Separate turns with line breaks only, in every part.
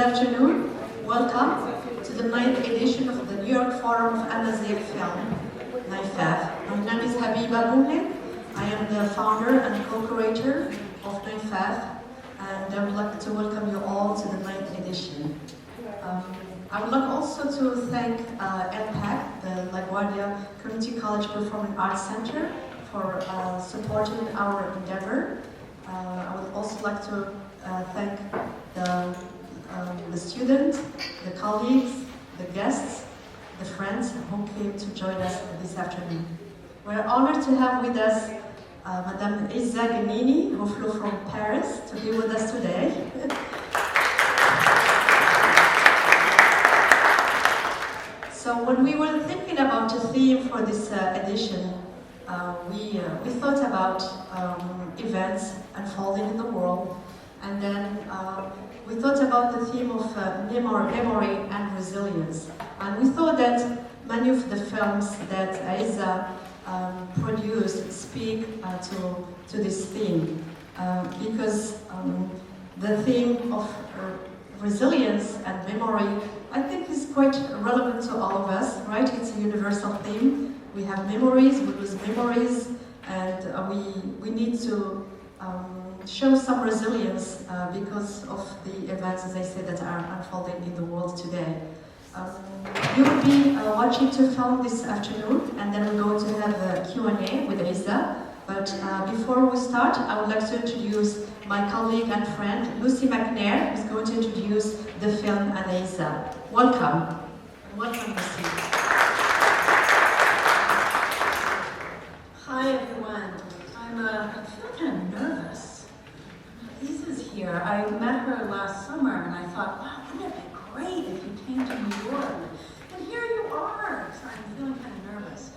afternoon. Welcome to the 9th edition of the New York Forum of Amazigh Film, NYFAF. My name is Habiba Boumlik. I am the founder and co-curator of NYFAF, and I would like to welcome you all to the 9th edition. I would like also to thank NPAC, the LaGuardia Community College Performing Arts Center, for supporting our endeavor. I would also like to thank the students, the colleagues, the guests, the friends who came to join us this afternoon. We're honored to have with us Madame Izza Genini, who flew from Paris to be with us today. So when we were thinking about a theme for this edition, we thought about events unfolding in the world, and then we thought about the theme of memory and resilience. And we thought that many of the films that Izza produced speak to this theme, because the theme of resilience and memory, I think, is quite relevant to all of us, right? It's a universal theme. We have memories, we lose memories, and we need to show some resilience because of the events, as I said, that are unfolding in the world today. You will be watching two films this afternoon, and then we're going to have a Q&A with Izza. But before we start, I would like to introduce my colleague and friend, Lucy McNair, who's going to introduce the film and Izza. Welcome. Welcome, Lucy.
Hi, everyone. I feel kind of nervous. Izza's here. I met her last summer, and I thought, wow, wouldn't it be great if you came to New York? And here you are. So I'm feeling kind of nervous.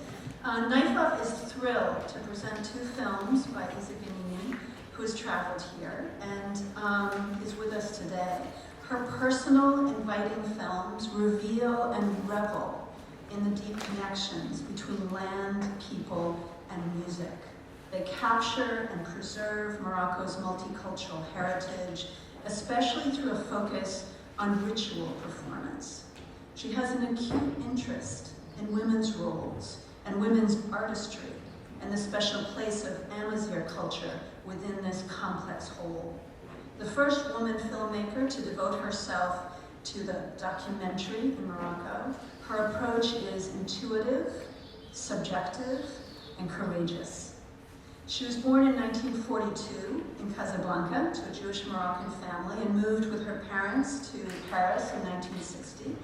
NYFAF is thrilled to present two films by Izza Genini, who has traveled here and is with us today. Her personal, inviting films reveal and revel in the deep connections between land, people, and music. They capture and preserve Morocco's multicultural heritage, especially through a focus on ritual performance. She has an acute interest in women's roles and women's artistry, and the special place of Amazigh culture within this complex whole. The first woman filmmaker to devote herself to the documentary in Morocco, her approach is intuitive, subjective, and courageous. She was born in 1942 in Casablanca to a Jewish Moroccan family and moved with her parents to Paris in 1960,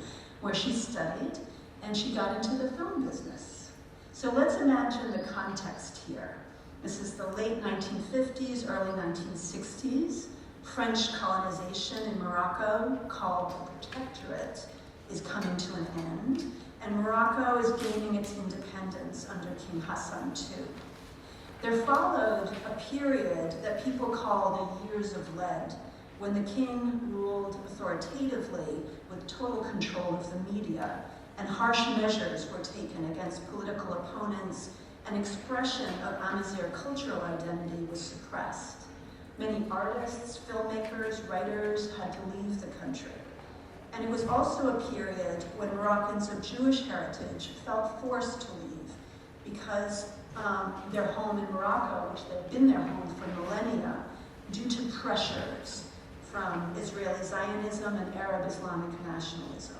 where she studied, and she got into the film business. So let's imagine the context here. This is the late 1950s, early 1960s. French colonization in Morocco, called the Protectorate, is coming to an end, and Morocco is gaining its independence under King Hassan II. There followed a period that people call the Years of Lead, when the king ruled authoritatively with total control of the media, and harsh measures were taken against political opponents, and expression of Amazigh cultural identity was suppressed. Many artists, filmmakers, writers had to leave the country. And it was also a period when Moroccans of Jewish heritage felt forced to leave because their home in Morocco, which they'd been their home for millennia, due to pressures from Israeli Zionism and Arab Islamic nationalism.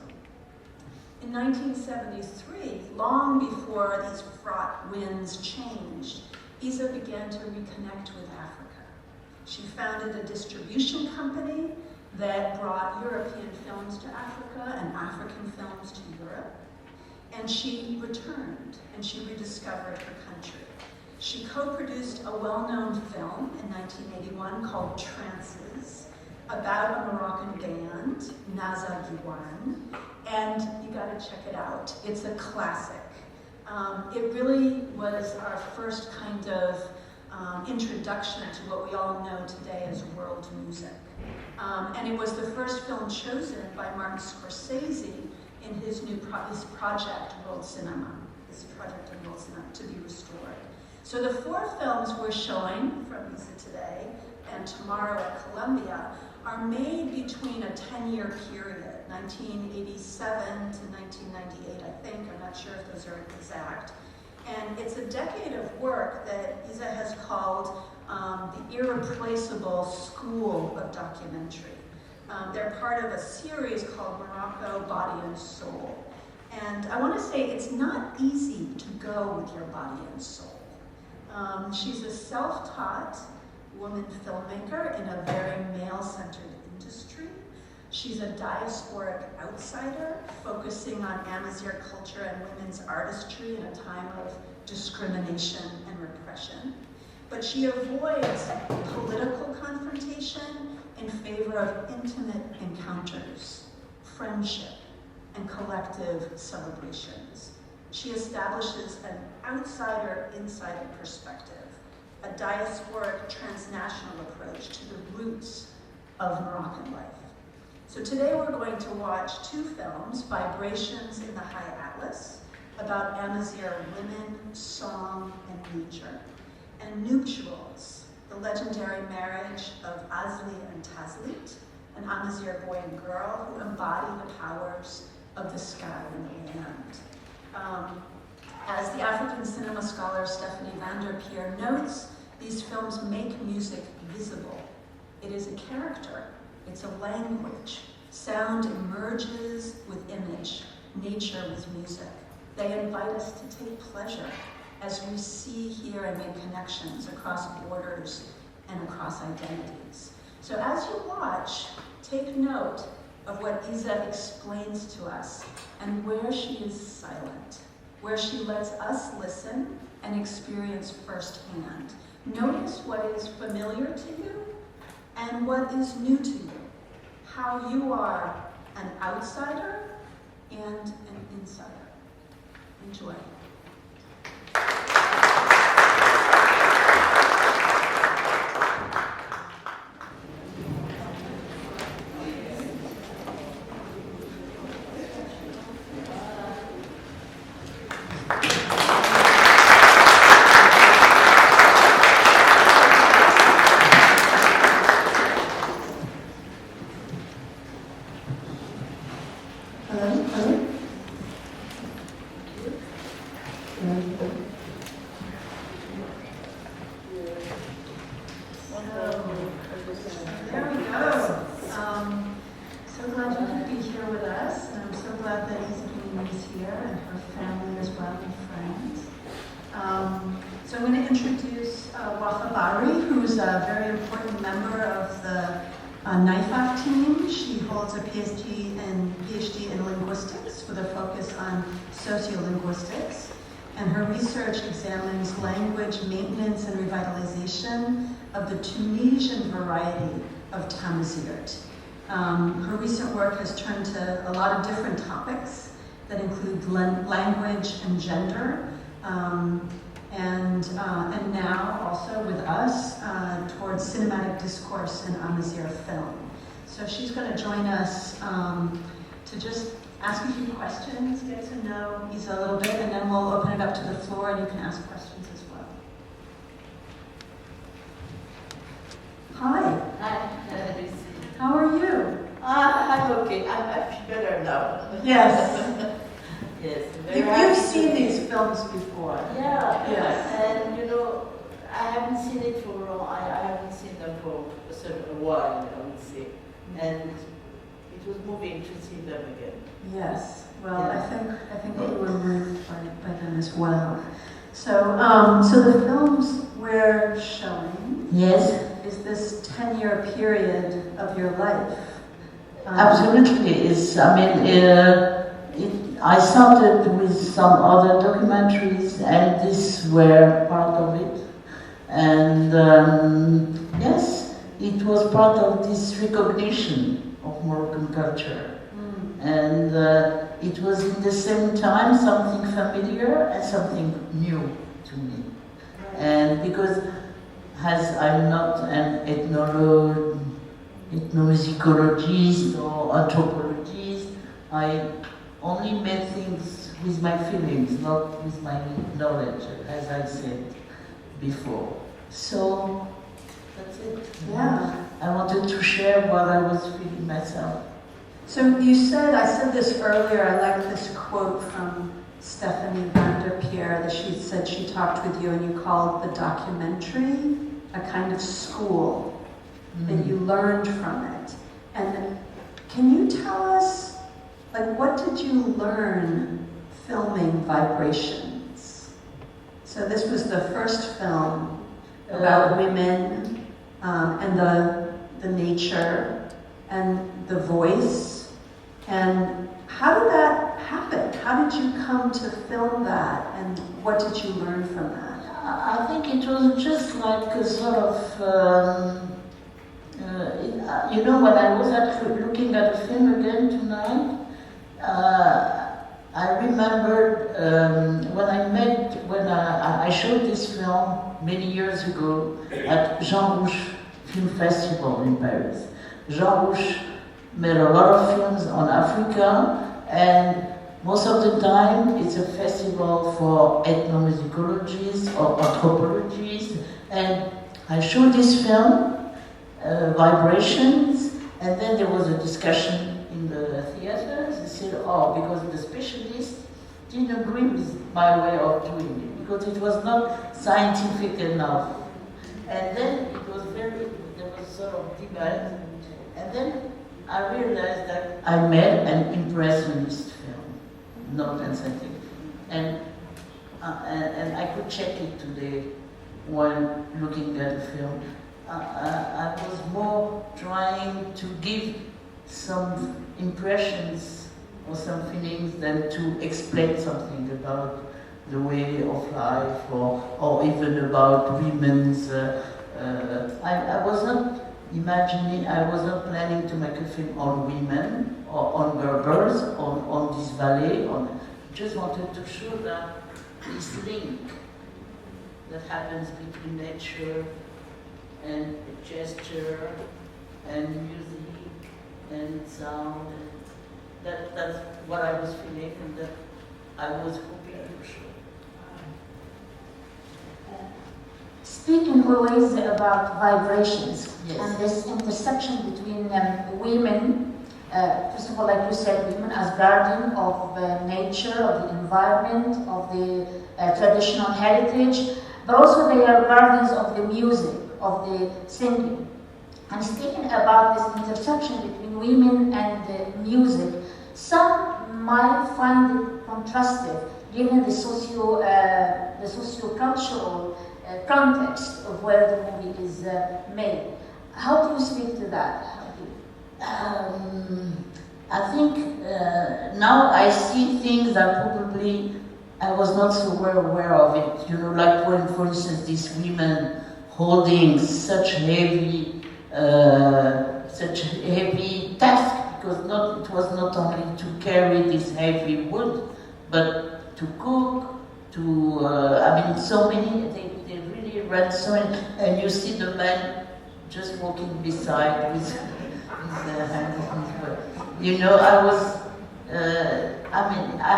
In 1973, long before these fraught winds changed, Izza began to reconnect with Africa. She founded a distribution company that brought European films to Africa and African films to Europe. And she returned and she rediscovered her country. She co-produced a well-known film in 1981 called Trances, about a Moroccan band, Naza Giwan, and you gotta check it out. It's a classic. It really was our first kind of introduction to what we all know today as world music. And it was the first film chosen by Martin Scorsese in his project, World Cinema, to be restored. So the four films we're showing from Izza today and tomorrow at Columbia are made between a 10-year period, 1987 to 1998, I think. I'm not sure if those are exact. And it's a decade of work that Izza has called the Irreplaceable School of Documentary. They're part of a series called Morocco, Body and Soul. And I want to say it's not easy to go with your body and soul. She's a self-taught woman filmmaker in a very male-centered industry. She's a diasporic outsider, focusing on Amazigh culture and women's artistry in a time of discrimination and repression. But she avoids political confrontation in favor of intimate encounters, friendship, and collective celebrations. She establishes an outsider-insider perspective, a diasporic transnational approach to the roots of Moroccan life. So today we're going to watch two films, Vibrations in the High Atlas, about Amazigh women, song, and nature, and Nuptials, the legendary marriage of Azli and Tazlit, an Amazigh boy and girl who embody the powers of the sky and the land. As the African cinema scholar Stephanie Vanderpeer notes, these films make music visible. It is a character, it's a language. Sound emerges with image, nature with music. They invite us to take pleasure as we see, hear, and make connections across borders and across identities. So as you watch, take note of what Izza explains to us and where she is silent, where she lets us listen and experience firsthand. Notice what is familiar to you and what is new to you, how you are an outsider and an insider. Enjoy. So I'm going to introduce Wafa Bahri, who's a very important member of the NYFAF team. She holds a PhD in linguistics with a focus on sociolinguistics. And her research examines language maintenance and revitalization of the Tunisian variety of Tamazight. Her recent work has turned to a lot of different topics that include language and gender, and now also with us towards cinematic discourse in Amazigh film. So she's going to join us to just ask a few questions, get to know Izza a little bit, and then we'll open it up to the floor and you can ask questions as well. Hi.
Hi.
How are you?
I'm okay. I'm much better now.
Yes.
Yes.
You've seen these films before.
Yeah.
Yes.
And you know, I haven't seen it for long. I haven't seen them for a while, I would say. And it was moving to see them again.
Yes. Well,
Yeah.
I think we were moved by them as well. So, so the films we're showing.
Yes.
Is this 10-year period of your life?
Absolutely. I started with some other documentaries, and this were part of it. And yes, it was part of this recognition of Moroccan culture. And it was in the same time something familiar and something new to me. And because as I'm not an ethnomusicologist or anthropologist, I only made things with my feelings, not with my knowledge, as I said before. So that's it.
Yeah.
I wanted to share what I was feeling myself.
So you said, I said this earlier, I like this quote from Stephanie van der Pierre that she said she talked with you and you called the documentary a kind of school, that you learned from it. And can you tell us, like, what did you learn filming Vibrations? So this was the first film about women and the nature and the voice. And how did that happen? How did you come to film that? And what did you learn from that?
I think it was just like a sort of, you know, when I was looking at the film again tonight, I remembered when I showed this film many years ago at Jean Rouch Film Festival in Paris. Jean Rouch made a lot of films on Africa, and most of the time it's a festival for ethnomusicologists or anthropologists, and I showed this film, Vibrations, and then there was a discussion in the theater. They said, oh, because the specialist didn't agree with my way of doing it, because it was not scientific enough. And then it was there was sort of debate, and then I realized that I made an impressionist film, not a scientific. And I could check it today when looking at the film. I was more trying to give some impressions or some feelings than to explain something about the way of life or even about women's. I was not imagining, I was not planning to make a film on women or on girls, on this ballet. Just wanted to show that this link that happens between nature and gesture and music and sound. That's what I was feeling and that I was hoping to show.
Speaking always about vibrations,
Yes.
and this intersection between women, first of all, like you said, women as guardian of nature, of the environment, of the traditional heritage, but also they are guardians of the music, of the singing. And speaking about this intersection between women and the music, some might find it contrastive given the socio-cultural context of where the movie is made. How do you speak to that?
I think now I see things that probably I was not so well aware of it. You know, like when, for instance, these women holding such heavy task, because it was not only to carry this heavy wood, but to cook, so many. They really ran so many, and you see the man just walking beside with his hand on his butt. You know, I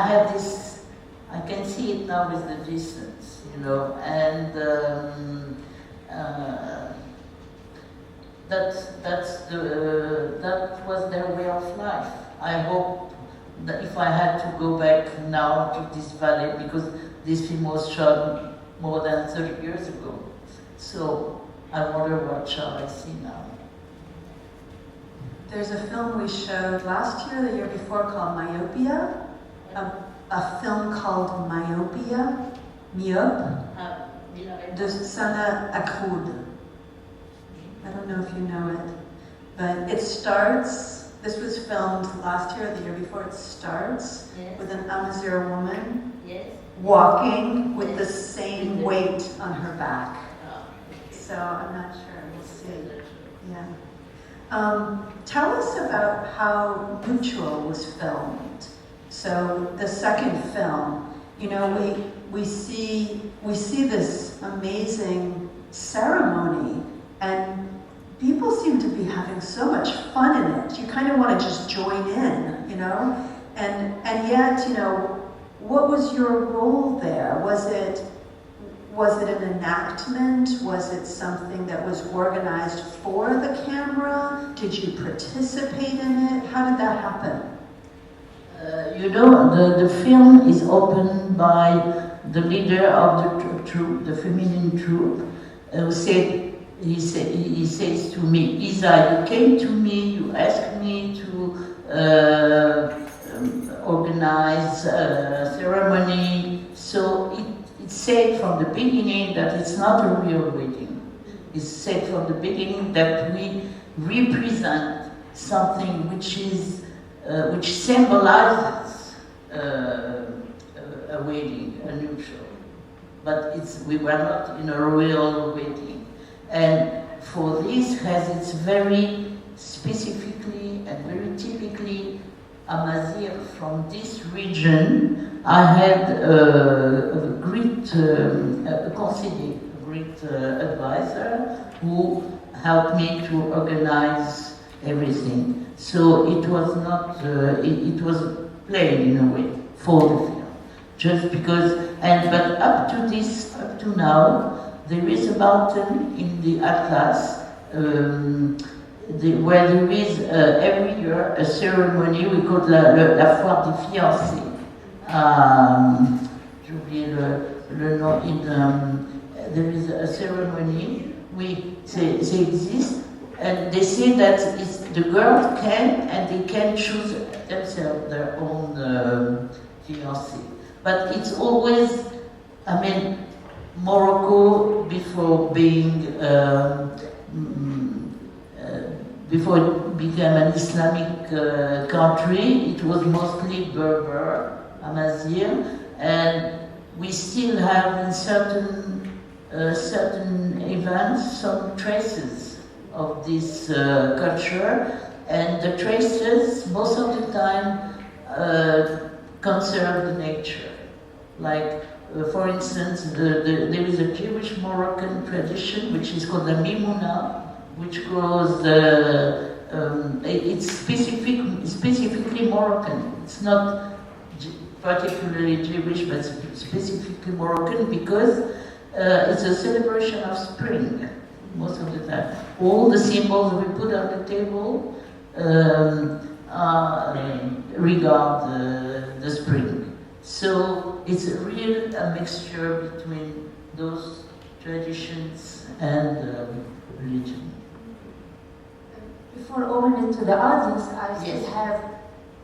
had this. I can see it now with the distance, you know, and that was their way of life. I hope that if I had to go back now to this ballet, because this film was shot more than 30 years ago, so I wonder what shall I see now.
There's a film we showed last year, the year before, called Myopia. A film called Myopia, Myope, de Sana Akoud. I don't know if you know it, but it starts, this was filmed last year or the year before, it starts with an Amazigh woman walking with the same weight on her back. So I'm not sure, we'll see. Yeah. Tell us about how Nuptials was filmed. So the second film, you know, we see this amazing ceremony, and people seem to be having so much fun in it. You kind of want to just join in, you know, and yet, you know, what was your role there? Was it an enactment? Was it something that was organized for the camera? Did you participate in it? How did that happen?
You know, the film is opened by the leader of the troupe, the feminine troupe, who said, he says to me, Izza, you came to me, you asked me to organize a ceremony, so it's said from the beginning that it's not a real wedding. It's said from the beginning that we represent something which is which symbolizes a wedding, a nuptial. But we were not in a royal wedding. And for this has its very specifically and very typically Amazigh from this region. I had a great conseiller, a great advisor who helped me to organize everything. So it was not, it was played in a way for the film. Just because, but up to now, there is a mountain in the Atlas where there is every year a ceremony we call la foire des fiancés. J'ai oublié le nom. There is a ceremony. They exist, and they say that the girl can and they can choose themselves their own fiancé. But it's always, I mean, Morocco before being before it became an Islamic country, it was mostly Berber, Amazigh, and we still have in certain events some traces of this culture, and the traces most of the time concern the nature. Like, for instance, there is a Jewish Moroccan tradition which is called the Mimouna, which grows, it's specifically Moroccan. It's not particularly Jewish, but specifically Moroccan because it's a celebration of spring most of the time. All the symbols we put on the table regard the spring. So it's a real mixture between those traditions and religion.
Before opening to the audience, I still have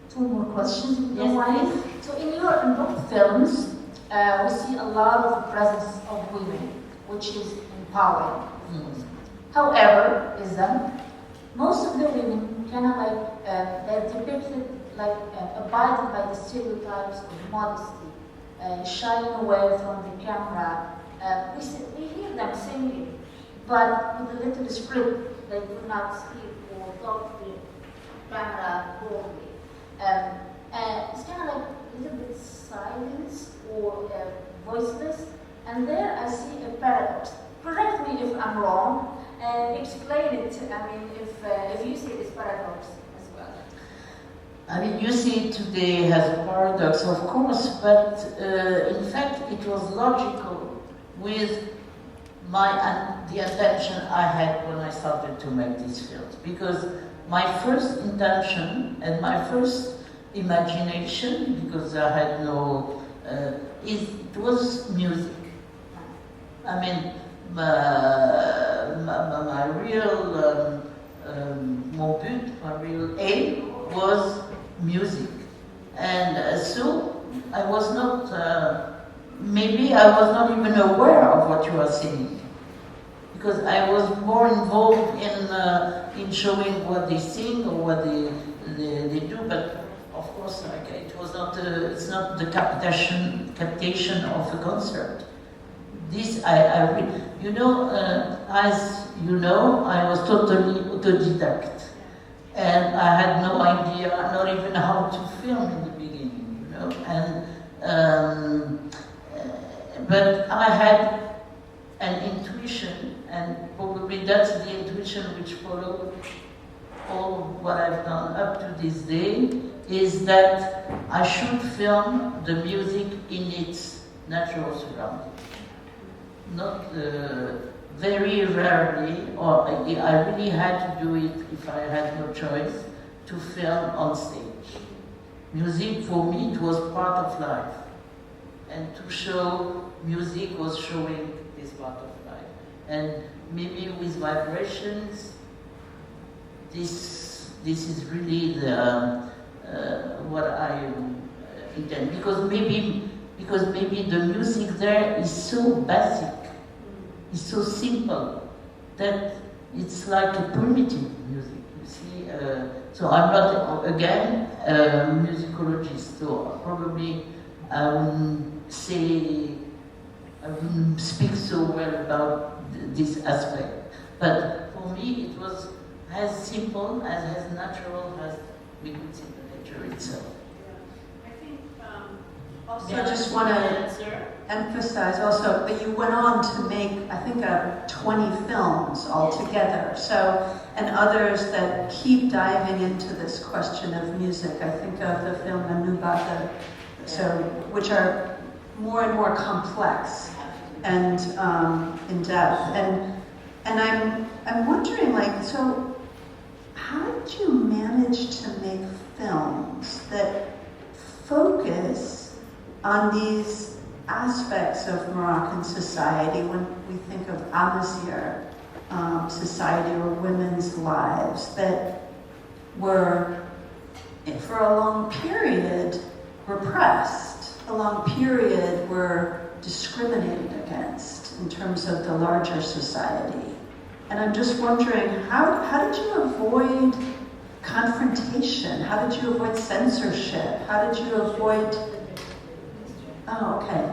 two more questions, if you don't mind. So in both films, we see a lot of the presence of women, which is empowering. However, most of the women kind of like, they're depicted like abiding by the stereotypes of modesty, shying away from the camera. We hear them singing, but with a little script, they do not speak or talk to the camera boldly. It's kind of like a little bit silence or voiceless. And there I see a paradox. Correct me if I'm wrong, and explain it. I mean, if you see this paradox as well.
I mean, you see it today as a paradox, of course, but in fact it was logical with the intention I had when I started to make these films. Because my first intention and my first imagination, because I had no, it was music. I mean, my real mon but, my real aim was music. And so I was not, maybe I was not even aware of what you are saying. Because I was more involved in showing what they sing or what they do, but of course, like, it was not it's not the captation of a concert. This you know, as you know, I was totally autodidact, and I had no idea, not even how to film in the beginning, you know. And but I had an intuition, and probably that's the intuition which followed all of what I've done up to this day, is that I should film the music in its natural surroundings. not very rarely, or I really had to do it if I had no choice, to film on stage. Music for me, it was part of life. And to show music was showing this part of life. And maybe with vibrations, this is really the what I intend. Because maybe the music there is so basic, is so simple, that it's like a primitive music, you see. So I'm not, again, a musicologist, so probably I wouldn't speak so well about this aspect. But for me, it was as simple, as natural as we could see the nature itself.
I think also
I just want to emphasize also that you went on to make, I think, 20 films altogether. So, and others that keep diving into this question of music. I think of the film Nuptials, so which are more and more complex and in depth. And I'm wondering, like, so how did you manage to make films that focus on these aspects of Moroccan society when we think of Amazigh society or women's lives that were, for a long period, repressed, a long period were discriminated against in terms of the larger society. And I'm just wondering, how did you avoid confrontation? How did you avoid censorship? How did you avoid... Oh, okay.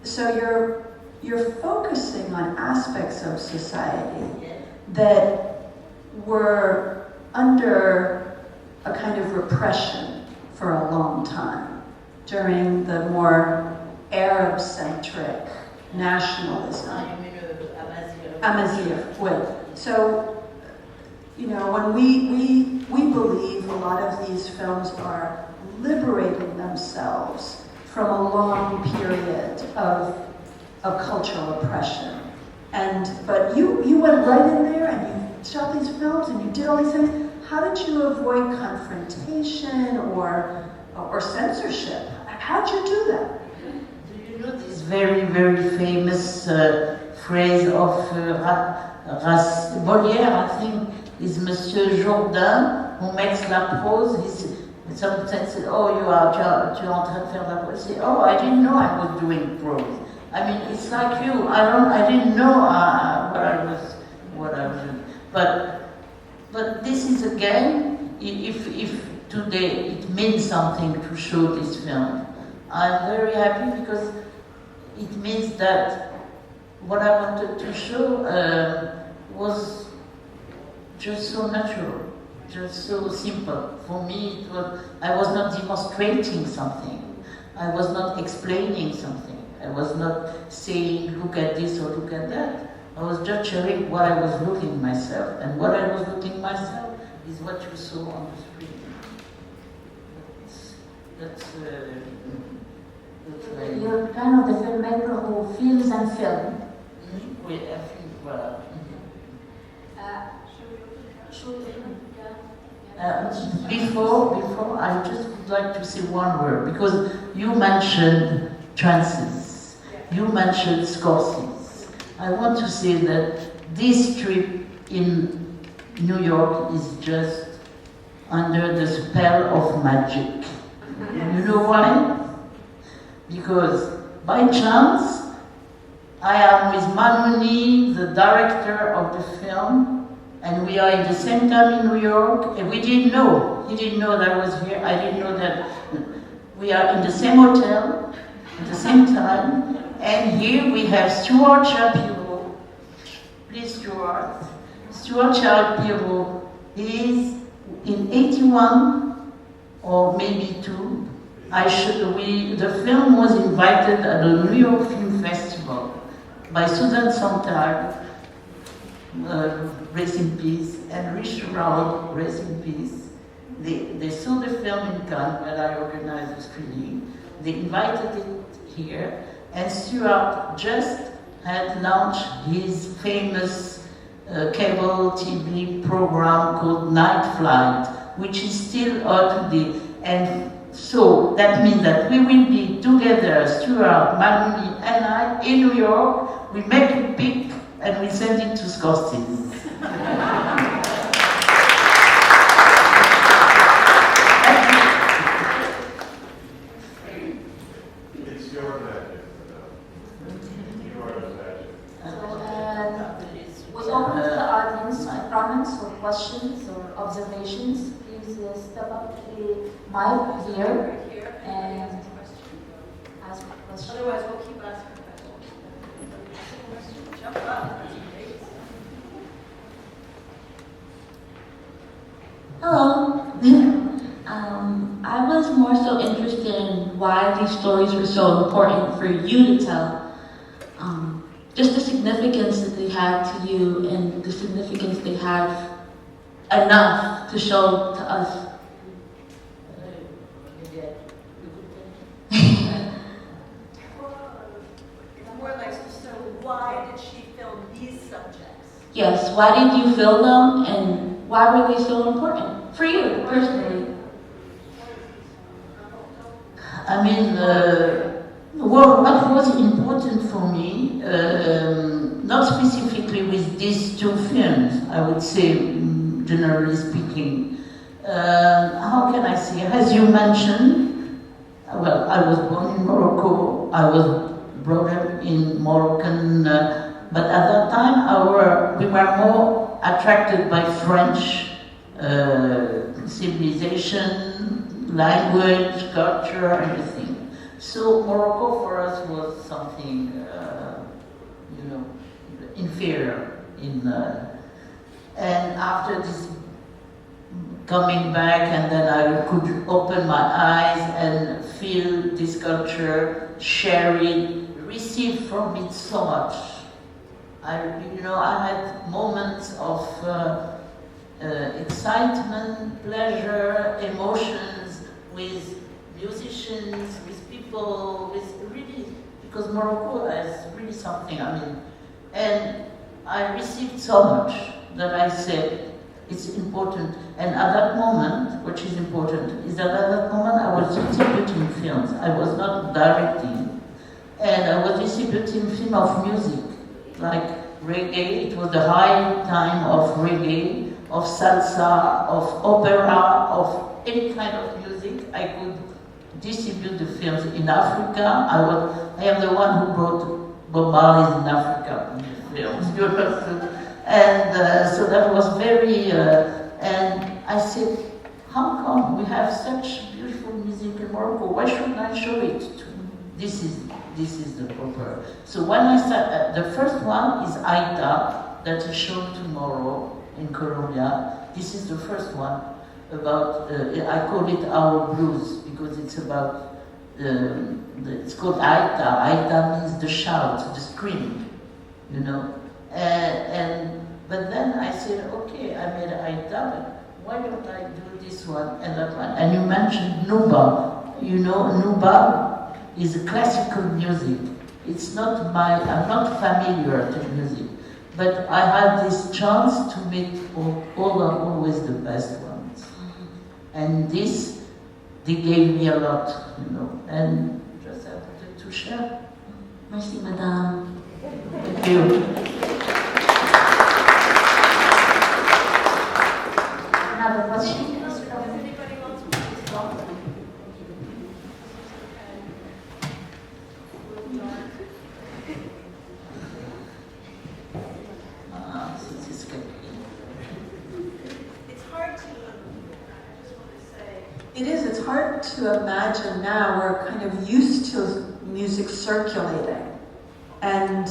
So you're focusing on aspects of society that were under a kind of repression for a long time during the more Arab-centric nationalism. Amazigh, wait. So, you know, when we believe a lot of these films are liberating themselves from a long period of cultural oppression. But you went right in there and you shot these films and you did all these things. How did you avoid confrontation or censorship? How'd you do that?
Do you know this very, very famous phrase of Molière, I think, is Monsieur Jourdain, who makes la prose. Sometimes said, oh, tu es en train de faire la prose. Say, oh, I didn't know I was doing prose. I mean, it's like you. I didn't know what I was doing. But this is again, if today it means something to show this film, I'm very happy because it means that what I wanted to show was just so natural, just so simple. For me, I was not demonstrating something. I was not explaining something. I was not saying, look at this or look at that. I was just sharing what I was looking myself. And what I was looking myself is what you saw on the screen. That's
You're kind of the filmmaker who feels and film.
Oui, I think, voilà. Before, I just would like to say one word, because you mentioned trances, you mentioned Scorsese. I want to say that this trip in New York is just under the spell of magic. You know why? Because by chance, I am with Manoni, the director of the film, and we are in the same time in New York, and we didn't know. He didn't know that I was here. I didn't know that we are in the same hotel at the same time. And here we have Stuart Shapiro. Please, Stuart. Stuart Shapiro is in 81 or maybe 2. The film was invited at the New York Film Festival by Susan Sontag, rest in peace, and Rich Raoul, rest in peace. They saw the film in Cannes when I organized the screening. They invited it here, And Stuart just had launched his famous cable TV program called Night Flight, which is still on today. And so that means that we will be together, Stuart, Maluni, and I, in New York. We make a pic and we send it to Scorsese.
It's your magic. You are the magic.
We open to the audience for comments or questions or observations. Please step up to the mic here and ask a question.
Otherwise, we'll keep asking questions. Jump up.
Hello. I was more so interested in why these stories were so important for you to tell. Just the significance that they have to you and the significance they have enough to show to us.
More like, so why did she film these subjects?
Yes, why did you film them and why were they so important for you personally?
I mean, well, what was important for me, not specifically with these two films, I would say, generally speaking, how can I say, as you mentioned, well, I was born in Morocco, I was brought up in Moroccan, but at that time we were more attracted by French civilization, language, culture, everything. So Morocco for us was something, inferior. And after this coming back, and then I could open my eyes and feel this culture, share it, receive from it so much. I had moments of excitement, pleasure, emotions with musicians, with people, because Morocco is really something, and I received so much that I said, it's important. And at that moment, which is important, is that at that moment I was distributing films. I was not directing. And I was distributing film of music, like reggae. It was the high time of reggae, of salsa, of opera, of any kind of music. I could distribute the films in Africa. I am the one who brought Bob Marley in Africa in the films. And so that was very, and I said, how come we have such beautiful music in Morocco? Why shouldn't I show it to? This is the proper. So when I started, the first one is Aita, that is shown tomorrow in Colombia. This is the first one about, I call it Our Blues, because it's about, it's called Aita. Aita means the shout, the scream, But then I said, okay, I made Aita, but why don't I do this one and that one? And you mentioned Nuba. Nuba is a classical music. It's not I'm not familiar to music, but I had this chance to meet all are always the best ones. And they gave me a lot, and just I wanted to share.
Merci, madame.
Thank you.
Another question?
Anybody else please talk? It's hard to, I just want to say.
It is, it's hard to imagine now. We're kind of used to music circulating. And,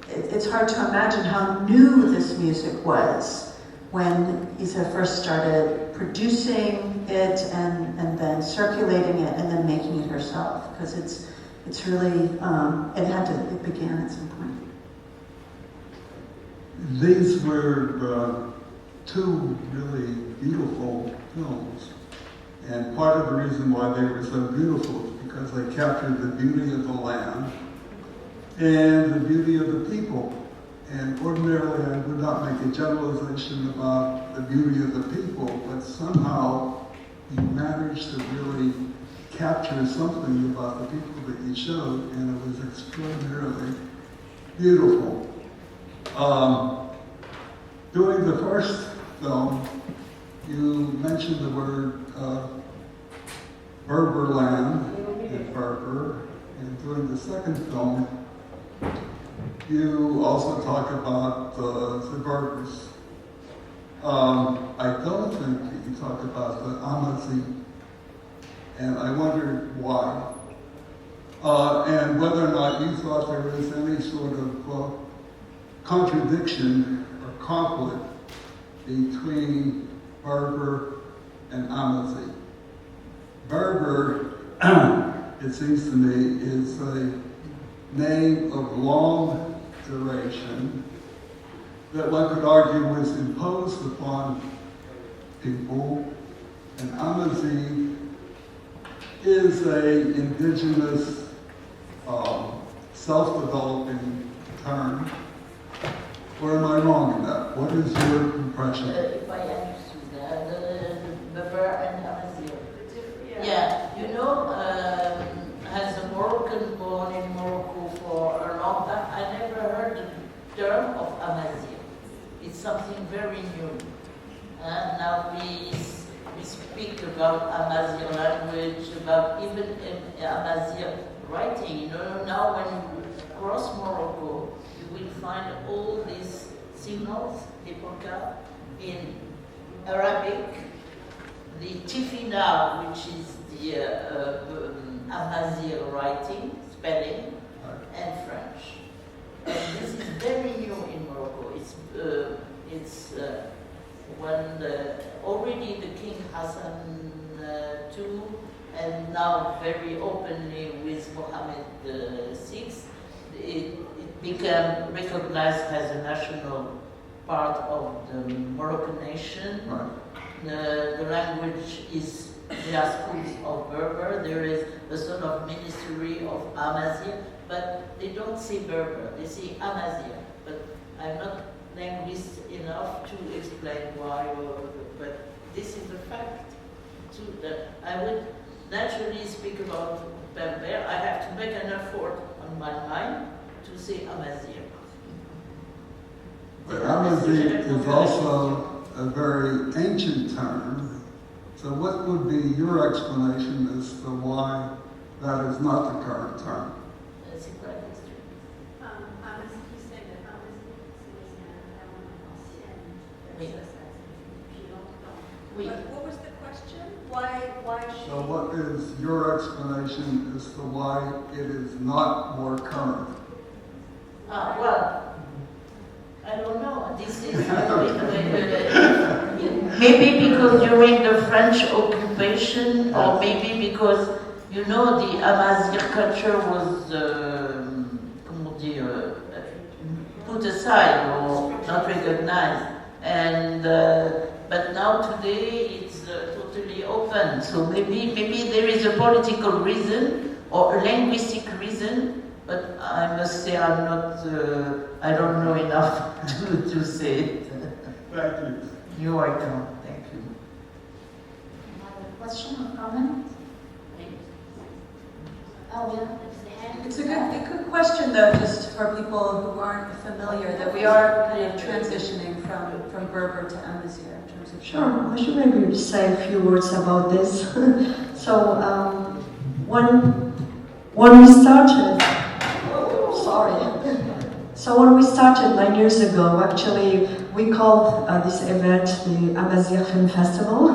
it's hard to imagine how new this music was when Izza first started producing it and then circulating it and then making it herself. Because it's really, it began at some point.
These were two really beautiful films. And part of the reason why they were so beautiful is because because they captured the beauty of the land and the beauty of the people. And ordinarily I would not make a generalization about the beauty of the people, but somehow you managed to really capture something about the people that you showed, and it was extraordinarily beautiful. During the first film, you mentioned the word Berber land in Berber, and during the second film, you also talk about the Berbers. I don't think that you talk about the Amazigh, and I wondered why. And whether or not you thought there was any sort of contradiction or conflict between Berber and Amazigh. Berber, it seems to me, is a name of long duration that one could argue was imposed upon people, and Amazigh is an indigenous, self-developing term. Or am I wrong in that? What is your impression?
If I understood the Berber and Amazigh. Yeah, you know, as a Moroccan born in Morocco for a long time, I never heard the term of Amazigh. It's something very new. And now we speak about Amazigh language, about even Amazigh writing. You know, now when you cross Morocco, you will find all these signals, hipoka, in Arabic, the Tifina, which is the Amazigh writing, spelling, and French. And this is very new in Morocco. It's when already the King Hassan II, and now very openly with Mohammed VI, it became recognized as a national part of the Moroccan nation.
Right.
The language is, there are schools of Berber, there is a sort of ministry of Amazigh, but they don't say Berber, they say Amazigh. But I'm not linguist enough to explain why, but this is a fact too, that I would naturally speak about Berber. I have to make an effort on my mind to say Amazigh.
But Amazigh is also a very ancient term. So what would be your explanation as to why that is not the current term?
That's a great history.
Amazigh, c'est un terme ancien,
Oui.
depuis longtemps.
Oui.
But what was the question? Why should...
So what is your explanation as to why it is not more current?
Well, I don't know. This is
maybe because during the French occupation, or maybe because, you know, the Amazigh culture was, comment dire, put aside or not recognized. And but now today it's totally open. So maybe there is a political reason or a linguistic reason. But I must say I'm not, I don't know enough to say it.
Thank you.
You're welcome. Thank you.
Another question or comment? Oh, yeah.
It's a good question, though, just for people who aren't familiar, that we are kind of transitioning from Berber to Amazigh in terms of...
Sure, I should maybe say a few words about this. So, when we started, so when we started 9 years ago, actually, we called this event the Amazigh Film Festival,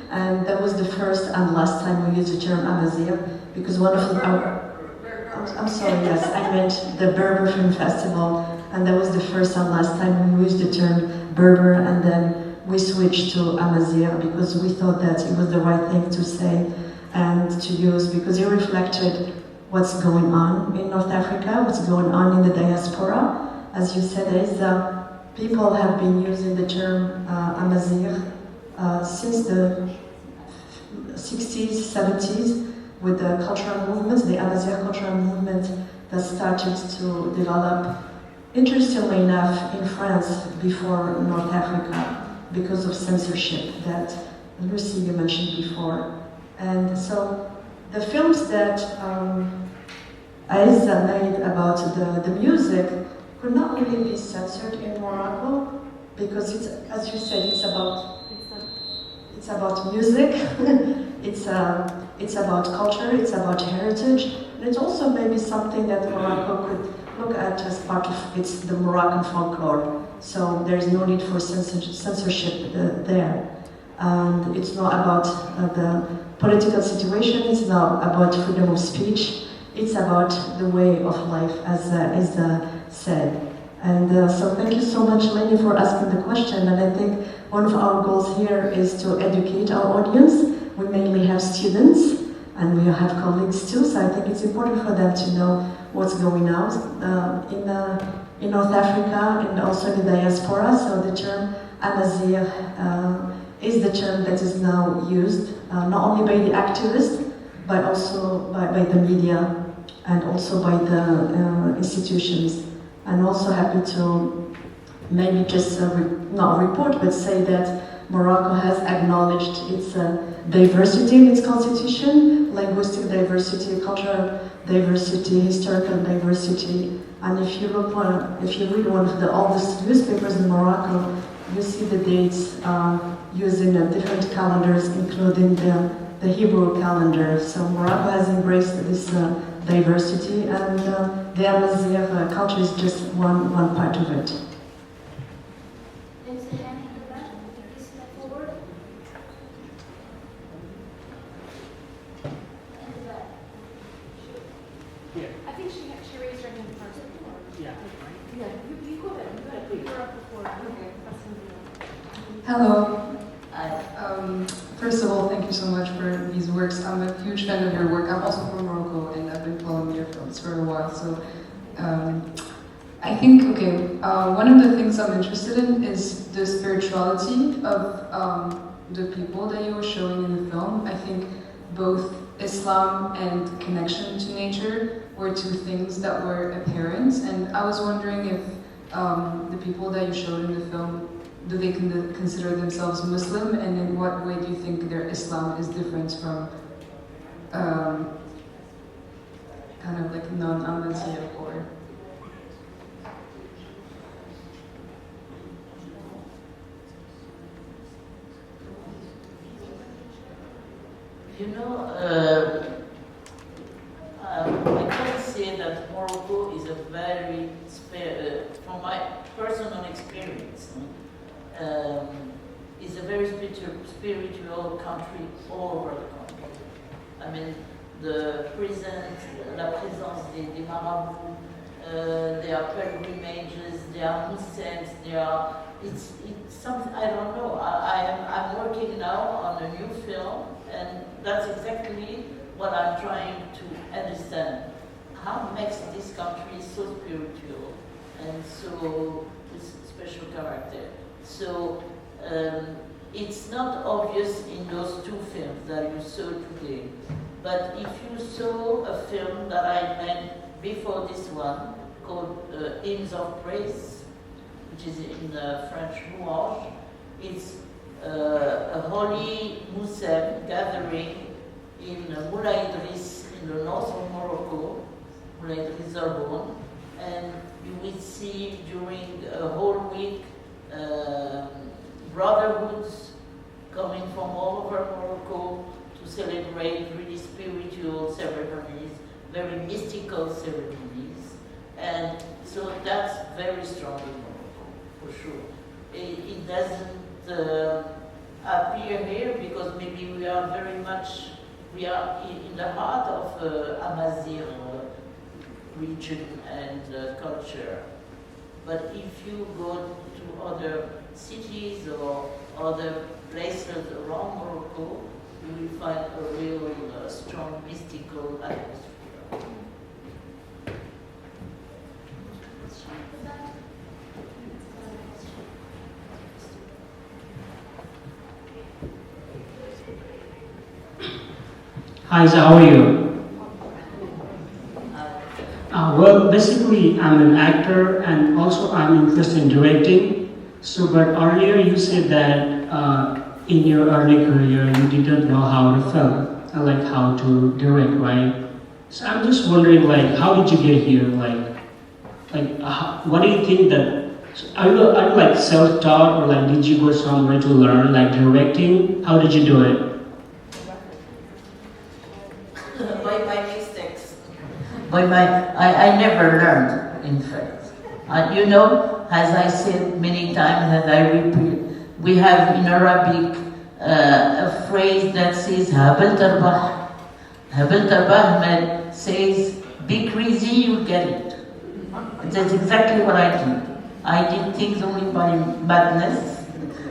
and that was the first and last time we used the term Amazigh, because one of the... I'm sorry, yes, I meant the Berber Film Festival, and that was the first and last time we used the term Berber, and then we switched to Amazigh because we thought that it was the right thing to say and to use, because it reflected what's going on in North Africa, what's going on in the diaspora. As you said, people have been using the term Amazigh since the 60s, 70s, with the cultural movements, the Amazigh cultural movement that started to develop, interestingly enough, in France before North Africa because of censorship that Lucy you mentioned before. And so the films that Izza made about the music could not really be censored in Morocco because it's, as you said, it's about music, it's about culture, it's about heritage, and it's also maybe something that Morocco could look at as part of the Moroccan folklore. So there's no need for censorship there. And it's not about the political situation, it's not about freedom of speech, it's about the way of life, as Izza said. And so thank you so much, Lenny, for asking the question. And I think one of our goals here is to educate our audience. We mainly have students, and we have colleagues too, so I think it's important for them to know what's going on in North Africa and also in the diaspora. So the term Amazigh is the term that is now used not only by the activists, but also by the media and also by the institutions. I'm also happy to maybe just not report, but say that Morocco has acknowledged its diversity in its constitution, linguistic diversity, cultural diversity, historical diversity. And if you read one of the oldest newspapers in Morocco, you see the dates using different calendars, including the Hebrew calendar. So Morocco has embraced this diversity, and the Amazigh culture is just one part of it.
I think she raised her hand first. Yeah. Yeah, you go ahead. You were up before. Okay.
Hello. First of all, thank you so much for these works. I'm a huge fan of your work. I'm also from Morocco, and I've been following your films for a while. So I think, one of the things I'm interested in is the spirituality of the people that you were showing in the film. I think both Islam and connection to nature were two things that were apparent, and I was wondering if the people that you showed in the film, do they consider themselves Muslim, and in what way do you think their Islam is different from kind of like non-Amazigh or?
You know, I can say that Morocco is a very, from my personal experience, is a very spiritual country all over the country. I mean, la présence des marabouts, there are pilgrimages, there are museums, it's something, I don't know. I'm working now on a new film, and that's exactly what I'm trying to understand. How makes this country so spiritual and so with special character? So it's not obvious in those two films that you saw today. But if you saw a film that I made before this one called Hymns of Praise, which is in French Louange, it's a holy Muslim gathering in Moulay Idriss in the north of Morocco, Moulay Idriss Zarbon, and you will see during a whole week brotherhoods coming from all over Morocco to celebrate really spiritual ceremonies, very mystical ceremonies, and so that's very strong in Morocco, for sure. It doesn't appear here because maybe we are in the heart of Amazigh region and culture. But if you go to other cities or other places around Morocco, you will find a real strong mystical atmosphere.
Hi, Izza, how are you? Well, basically, I'm an actor and also I'm interested in directing. So, but earlier you said that in your early career you didn't know how to film, like how to direct, right? So I'm just wondering, like, how did you get here? What do you think that? Are you like self-taught or like did you go somewhere to learn like directing? How did you do it?
By my mistakes. I never learned, in fact. You know, as I said many times, and I repeat, we have in Arabic a phrase that says "Habal tarbah." Habal tarbah says, "Be crazy, you get it." That's exactly what I did. I did things only by madness.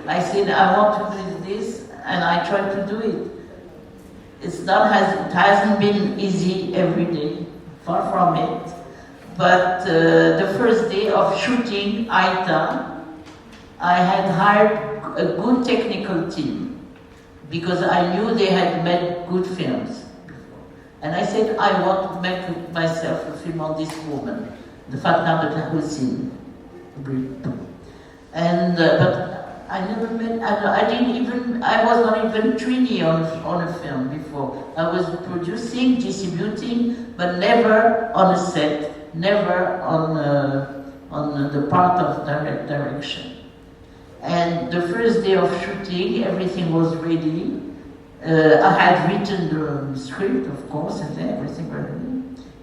I said, I want to do this, and I tried to do it. It hasn't been easy every day, far from it. But the first day of shooting Aita, I had hired a good technical team because I knew they had made good films. And I said, I want to make myself a film on this woman, the Fatna Bint Hussein. And but I never met. I was not even trainee on a film before. I was producing, distributing, but never on a set, never on the part of direction. And the first day of shooting, everything was ready. I had written the script, of course, and everything ready.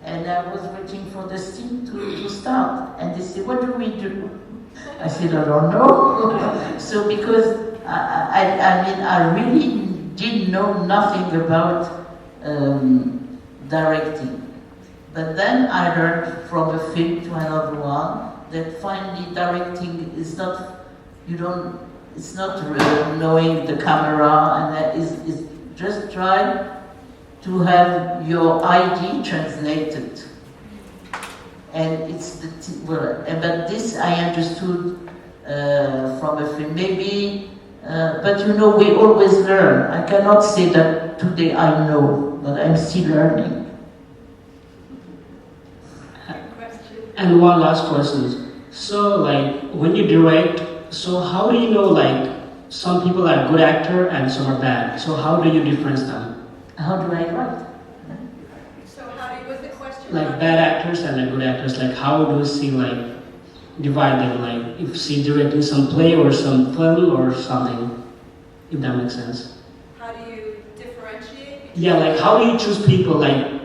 And I was waiting for the scene to start. And they said, what do we do? I said, I don't know. So because I really didn't know nothing about directing. But then I learned from a film to another one that finally directing is not, it's not knowing the camera, and that is just try to have your ID translated. And it's but this I understood from a film. Maybe, but we always learn. I cannot say that today I know, but I'm still learning.
And one last question. So, like, when you direct, so how do you know, like, some people are good actor and some are bad? So how do you difference them?
How do I write?
So how do you, was the question?
Like bad actors and like good actors, like how do you see like divide them? Like if see directing some play or some film or something, if that makes sense.
How do you differentiate?
Yeah, like how do you choose people like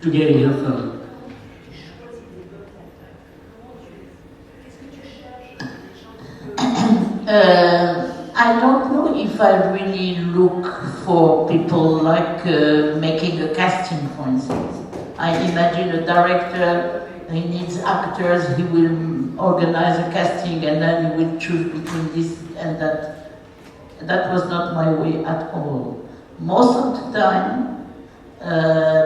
to get in your film?
I don't know if I really look for people like making a casting, for instance. I imagine a director, he needs actors, he will organize a casting and then he will choose between this and that. That was not my way at all. Most of the time,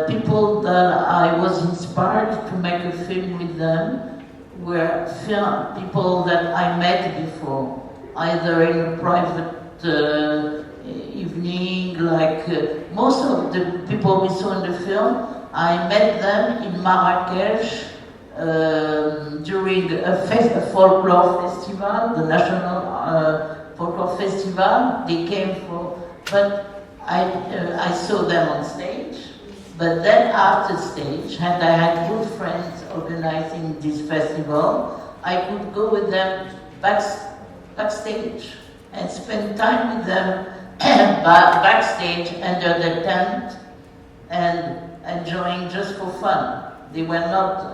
people that I was inspired to make a film with them were people that I met before. Either in a private evening, like most of the people we saw in the film, I met them in Marrakech during a folklore festival, the National Folklore Festival. They came for, but I saw them on stage. But then after stage, and I had good friends organizing this festival, I could go with them backstage and spend time with them backstage under the tent and enjoying just for fun. They were not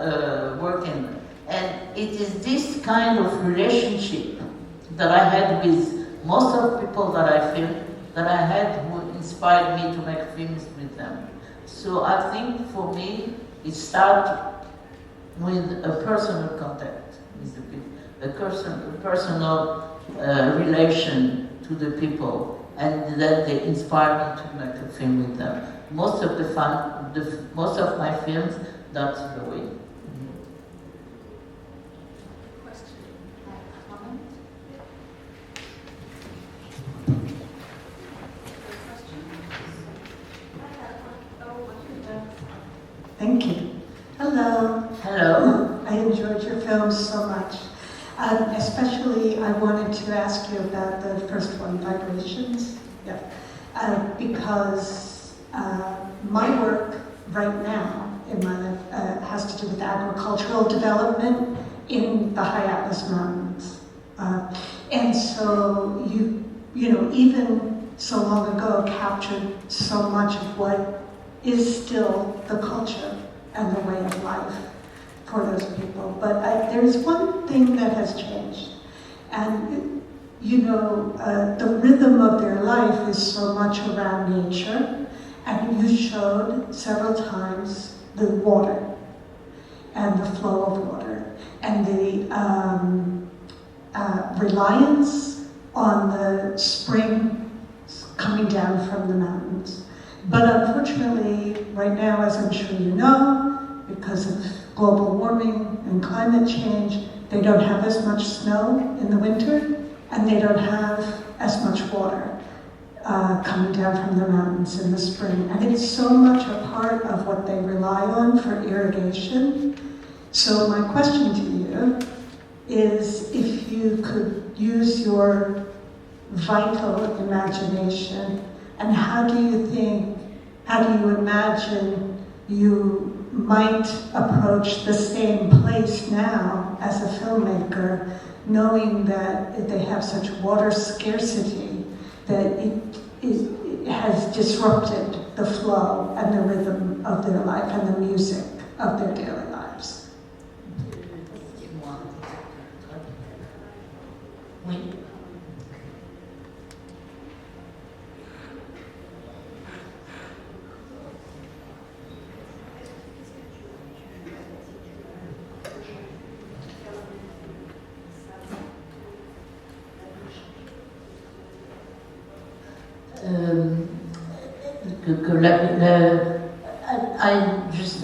working. And it is this kind of relationship that I had with most of the people that I filmed, that I had who inspired me to make films with them. So I think for me, it started with a personal contact with the people, a personal relation to the people, and then they inspired me to make a film with them. Most of my films, that's the way.
Thank you. Hello.
Hello.
I enjoyed your film so much. Especially, I wanted to ask you about the first one, vibrations. Yeah. Because my work right now in my life has to do with agricultural development in the high Atlas Mountains. And so you know, even so long ago, captured so much of what is still the culture and the way of life for those people. But there's one thing that has changed. And, you know, the rhythm of their life is so much around nature. And you showed several times the water and the flow of water and the reliance on the spring coming down from the mountains. But unfortunately, right now, as I'm sure you know, because of global warming and climate change, they don't have as much snow in the winter, and they don't have as much water coming down from the mountains in the spring. And it's so much a part of what they rely on for irrigation. So my question to you is, if you could use your vital imagination, and how do you imagine you might approach the same place now as a filmmaker, knowing that they have such water scarcity that it has disrupted the flow and the rhythm of their life and the music of their daily lives?
Oui.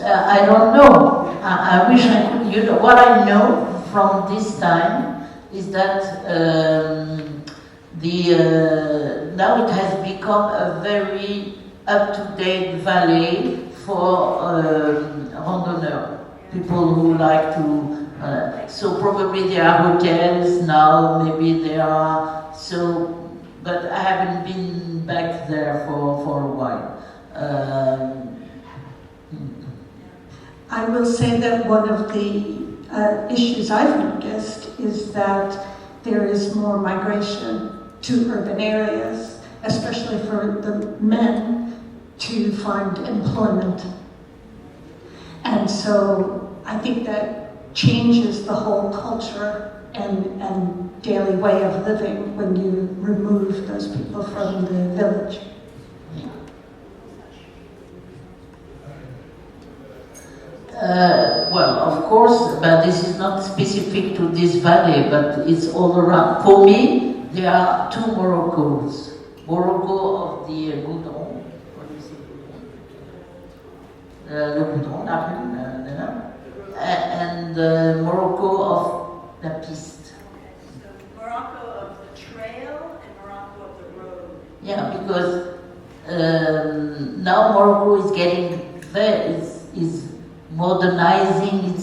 I don't know. I wish I could. You know what I know from this time is that now it has become a very up-to-date valley for randonneurs, people who like to. So probably there are hotels now. Maybe there are so. But I haven't been back there for a while.
I will say that one of the issues I've noticed is that there is more migration to urban areas, especially for the men, to find employment. And so I think that changes the whole culture and daily way of living when you remove those people from the village.
Well, of course, but this is not specific to this valley, but it's all around. For me, there are two Moroccos. Morocco of the Goudron, what do you say? Le Goudron, and Morocco of la Piste.
Morocco of the trail and Morocco of the road.
Yeah, because now Morocco is getting there, is modernizing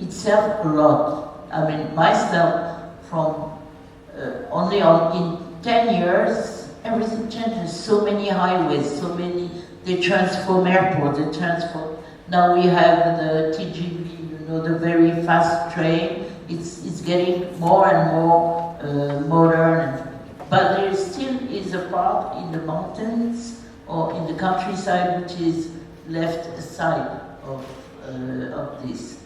itself a lot. I mean, myself, from only in 10 years, everything changes. So many highways, so many, they transform airports, they transform. Now we have the TGV, you know, the very fast train. It's getting more and more modern. But there still is a part in the mountains or in the countryside which is left aside of this.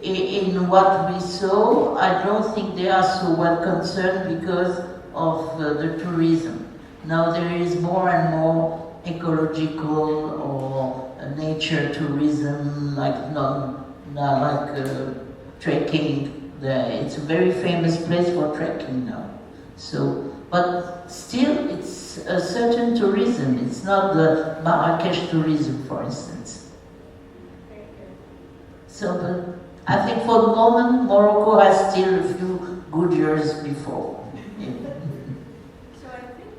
In what we saw, I don't think they are so well concerned because of the tourism. Now there is more and more ecological or nature tourism, like trekking. It's a very famous place for trekking now. So, but still, it's a certain tourism. It's not the Marrakesh tourism, for instance. So, I think for the moment, Morocco has still a few good years before. Yeah.
So I think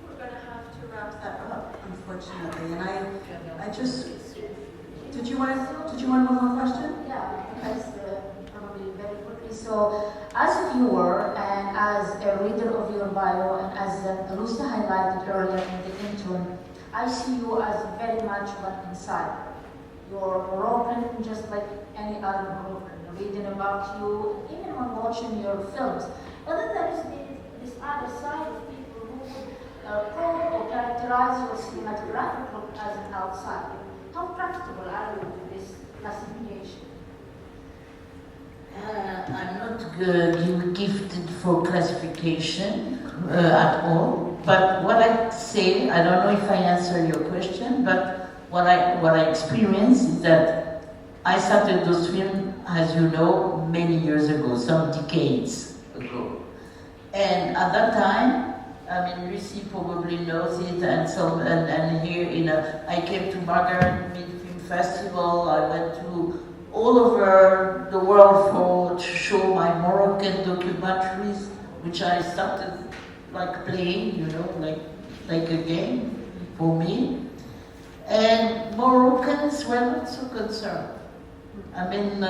we're going to have to wrap that up, unfortunately. And I Did you want one more question?
Yeah, because probably very quickly. So, as a viewer and as a reader of your bio, and as Lucia highlighted earlier in the intro, I see you as very much one insider. You're Moroccan, just like any other Moroccan. Reading about you, even when watching your films. But then there is this other side of people who would probe or characterize your cinematographic look as an outsider. How practical are you with this classification?
I'm not gifted for classification at all. But what I say, I don't know if I answer your question, but what I experience is that I started those films, as you know, many years ago, some decades ago. And at that time, I mean, Lucy probably knows it, and here I came to Margaret Film Festival. I went to all over the world to show my Moroccan documentaries, which I started like playing, like a game for me. And Moroccans were not so concerned. I mean,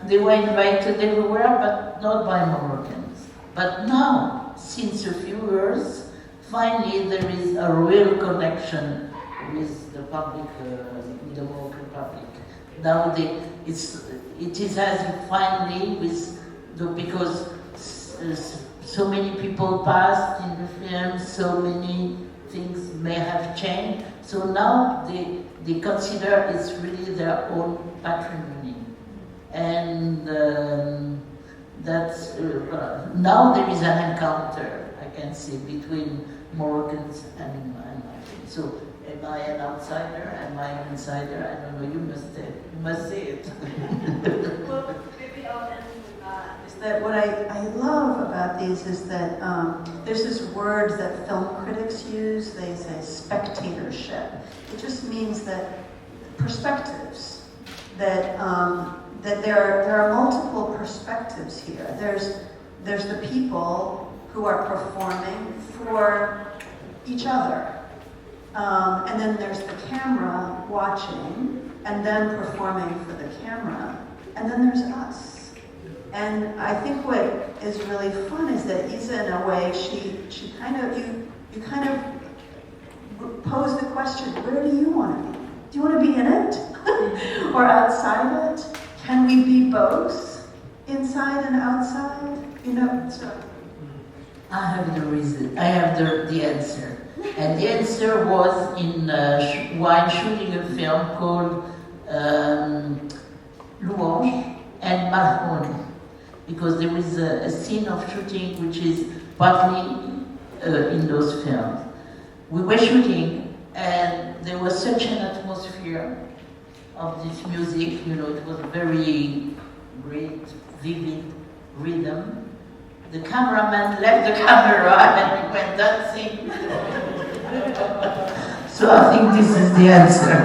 they were invited everywhere, but not by Moroccans. But now, since a few years, finally there is a real connection with the public, with the Moroccan public. Now it is as if finally, because so many people passed in the film, so many things may have changed. So now they consider it's really their own patrimony. And that's now there is an encounter, I can say, between Moroccans and Africans. So am I an outsider? Am I an insider? I don't know. You must say it.
Well, maybe I'll end with that. Is that what I love about these is that there's this word that film critics use. They say spectatorship. It just means that perspectives, that there are multiple perspectives here. There's the people who are performing for each other. And then there's the camera watching and then performing for the camera. And then there's us. And I think what is really fun is that Izza, in a way, she kind of, you kind of pose the question, where do you want to be? Do you want to be in it or outside it? Can we be both, inside and outside? So.
I have the reason. I have the answer. And the answer was while shooting a film called Louange and Marhon, because there is a scene of shooting which is partly in those films. We were shooting, and there was such an atmosphere of this music. It was a very great, vivid rhythm. The cameraman left the camera and we went dancing. So I think this is the answer.